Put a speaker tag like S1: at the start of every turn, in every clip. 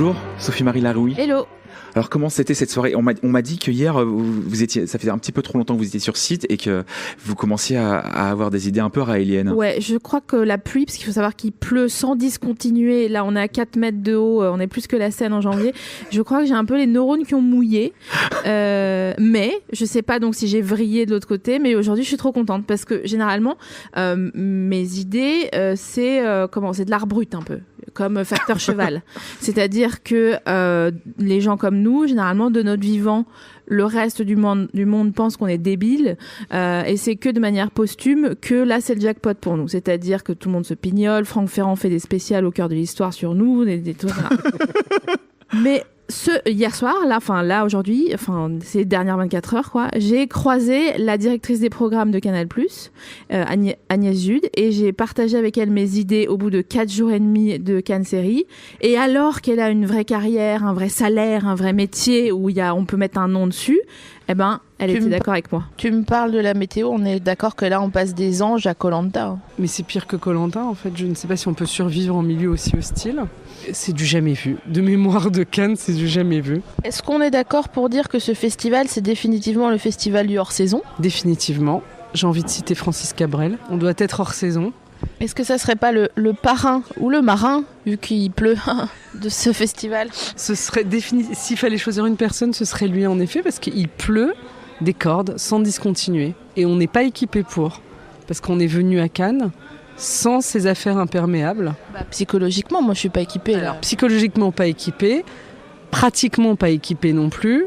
S1: Bonjour, Sophie-Marie Laroui.
S2: Hello.
S1: Alors comment c'était cette soirée ? On m'a dit que hier, vous étiez, ça faisait un petit peu trop longtemps que vous étiez sur site et que vous commenciez à avoir des idées un peu raéliennes.
S2: Ouais, je crois que la pluie, parce qu'il faut savoir qu'il pleut sans discontinuer, là on est à 4 mètres de haut, on est plus que la Seine en janvier, je crois que j'ai un peu les neurones qui ont mouillé, mais je sais pas donc si j'ai vrillé de l'autre côté, mais aujourd'hui je suis trop contente parce que généralement mes idées c'est de l'art brut un peu, comme Facteur Cheval. C'est-à-dire que les gens comme nous, généralement, de notre vivant, le reste du monde pense qu'on est débile et c'est que de manière posthume que là, c'est le jackpot pour nous. C'est-à-dire que tout le monde se pignole, Franck Ferrand fait des spéciales au cœur de l'histoire sur nous, des trucs... Mais hier soir, aujourd'hui, ces dernières 24 heures, quoi, j'ai croisé la directrice des programmes de Canal+, Agnès Jude, et j'ai partagé avec elle mes idées au bout de 4 jours et demi de Cannes Série. Et alors qu'elle a une vraie carrière, un vrai salaire, un vrai métier où on peut mettre un nom dessus, elle était d'accord avec moi.
S3: Tu me parles de la météo, on est d'accord que là on passe des anges à Koh-Lanta.
S4: Mais c'est pire que Koh-Lanta en fait, je ne sais pas si on peut survivre en milieu aussi hostile. C'est du jamais vu. De mémoire de Cannes, c'est du jamais vu.
S3: Est-ce qu'on est d'accord pour dire que ce festival, c'est définitivement le festival du hors-saison ?
S4: Définitivement. J'ai envie de citer Francis Cabrel. On doit être hors-saison.
S3: Est-ce que ça serait pas le parrain ou le marin, vu qu'il pleut, de ce festival ?
S4: Ce serait s'il fallait choisir une personne, ce serait lui en effet, parce qu'il pleut des cordes sans discontinuer. Et on n'est pas équipé pour. Parce qu'on est venu à Cannes sans ces affaires imperméables.
S3: Psychologiquement, moi je suis pas équipée.
S4: Alors, psychologiquement pas équipée, pratiquement pas équipée non plus.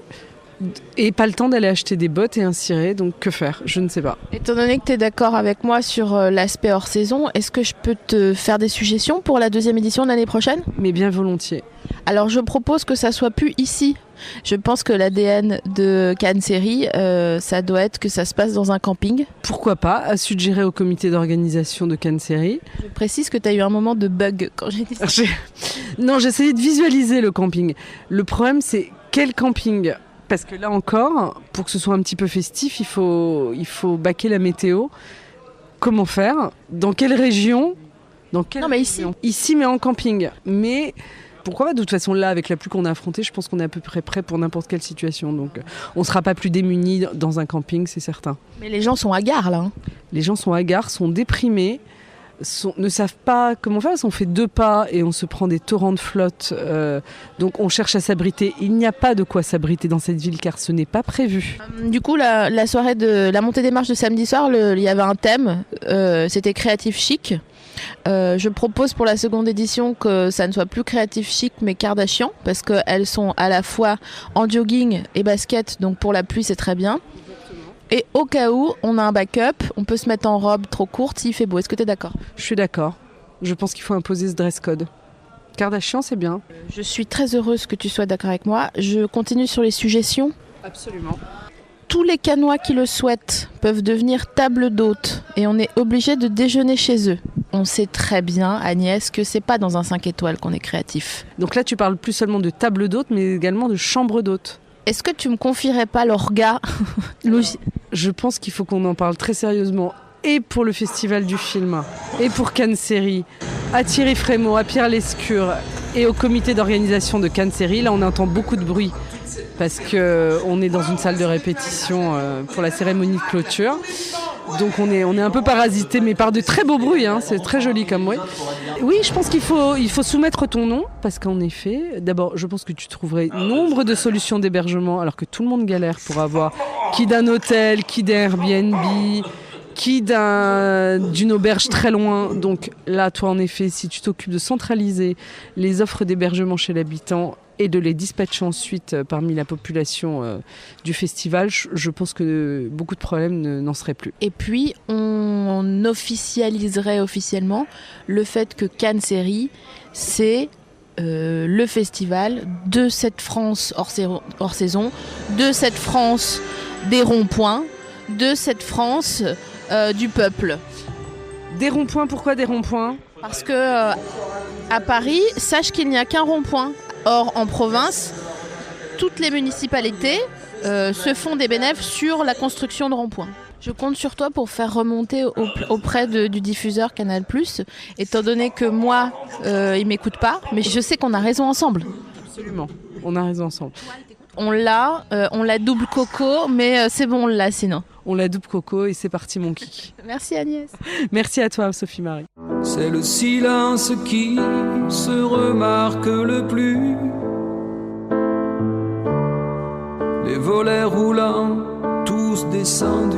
S4: Et pas le temps d'aller acheter des bottes et un ciré, donc que faire ? Je ne sais pas.
S3: Étant donné que tu es d'accord avec moi sur l'aspect hors saison, est-ce que je peux te faire des suggestions pour la 2e édition de l'année prochaine ?
S4: Mais bien volontiers.
S3: Alors je propose que ça soit plus ici. Je pense que l'ADN de Cannes Série, ça doit être que ça se passe dans un camping.
S4: Pourquoi pas, à suggérer au comité d'organisation de Cannes Série.
S3: Je précise que tu as eu un moment de bug quand j'ai dit ça.
S4: Non, j'essayais de visualiser le camping. Le problème, c'est quel camping ? Parce que là encore, pour que ce soit un petit peu festif, il faut baquer la météo. Comment faire ? Dans quelle région ?
S3: Non, mais ici.
S4: Ici, mais en camping. Mais pourquoi pas ? De toute façon, là, avec la pluie qu'on a affrontée, je pense qu'on est à peu près prêt pour n'importe quelle situation. Donc, on ne sera pas plus démunis dans un camping, c'est certain.
S3: Mais les gens sont hagards, là.
S4: Les gens sont hagards, sont déprimés. Ne savent pas comment faire, parce qu'on fait 2 pas et on se prend des torrents de flotte, donc on cherche à s'abriter. Il n'y a pas de quoi s'abriter dans cette ville car ce n'est pas prévu.
S3: Du coup, la soirée de la montée des marches de samedi soir, il y avait un thème, c'était créatif chic. Je propose pour la 2e édition que ça ne soit plus créatif chic mais Kardashian, parce qu'elles sont à la fois en jogging et basket, donc pour la pluie c'est très bien. Et au cas où, on a un backup, on peut se mettre en robe trop courte s'il fait beau. Est-ce que tu es d'accord ?
S4: Je suis d'accord. Je pense qu'il faut imposer ce dress code. Kardashian, c'est bien.
S3: Je suis très heureuse que tu sois d'accord avec moi. Je continue sur les suggestions.
S4: Absolument.
S3: Tous les Cannois qui le souhaitent peuvent devenir table d'hôte et on est obligé de déjeuner chez eux. On sait très bien, Agnès, que c'est pas dans un 5 étoiles qu'on est créatif.
S4: Donc là, tu parles plus seulement de table d'hôte, mais également de chambre d'hôte.
S3: Est-ce que tu me confierais pas l'orga ?
S4: Je pense qu'il faut qu'on en parle très sérieusement, et pour le festival du film, et pour Cannes Série, à Thierry Frémaux, à Pierre Lescure, et au comité d'organisation de Cannes Série. Là, on entend beaucoup de bruit, parce qu'on est dans une salle de répétition pour la cérémonie de clôture. Donc on est un peu parasité, mais par de très beaux bruits, hein. C'est très joli comme bruit. Oui, je pense qu'il faut soumettre ton nom, parce qu'en effet, d'abord, je pense que tu trouverais nombre de solutions d'hébergement, alors que tout le monde galère pour avoir qui d'un hôtel, qui d'un Airbnb, qui d'une auberge très loin. Donc là, toi, en effet, si tu t'occupes de centraliser les offres d'hébergement chez l'habitant et de les dispatcher ensuite parmi la population du festival, je pense que beaucoup de problèmes n'en seraient plus.
S3: Et puis, on officialiserait officiellement le fait que Cannes Série, c'est le festival de cette France hors saison, de cette France des ronds-points, de cette France du peuple.
S4: Des ronds-points, pourquoi des ronds-points ?
S3: Parce que à Paris, sache qu'il n'y a qu'un rond-point. Or, en province, toutes les municipalités se font des bénéfices sur la construction de ronds-points. Je compte sur toi pour faire remonter auprès du diffuseur Canal+, étant donné que moi, il m'écoute pas, mais je sais qu'on a raison ensemble.
S4: Absolument. On a raison ensemble.
S3: On l'a double coco, mais c'est bon, on l'a sinon.
S4: On la double coco et c'est parti mon kiki.
S3: Merci Agnès.
S4: Merci à toi Sophie Marie.
S5: C'est le silence qui se remarque le plus. Les volets roulants, tous descendus.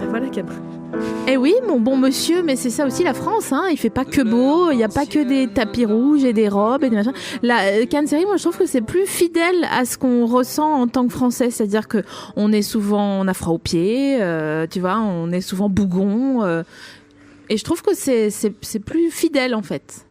S4: Voilà Cabri.
S2: Eh oui, mon bon monsieur, mais c'est ça aussi la France, hein. Il fait pas que beau, il y a pas que des tapis rouges et des robes et des machins. La Cannes Série, moi je trouve que c'est plus fidèle à ce qu'on ressent en tant que Français, c'est-à-dire que on a froid aux pieds, tu vois, on est souvent bougon, et je trouve que c'est plus fidèle en fait.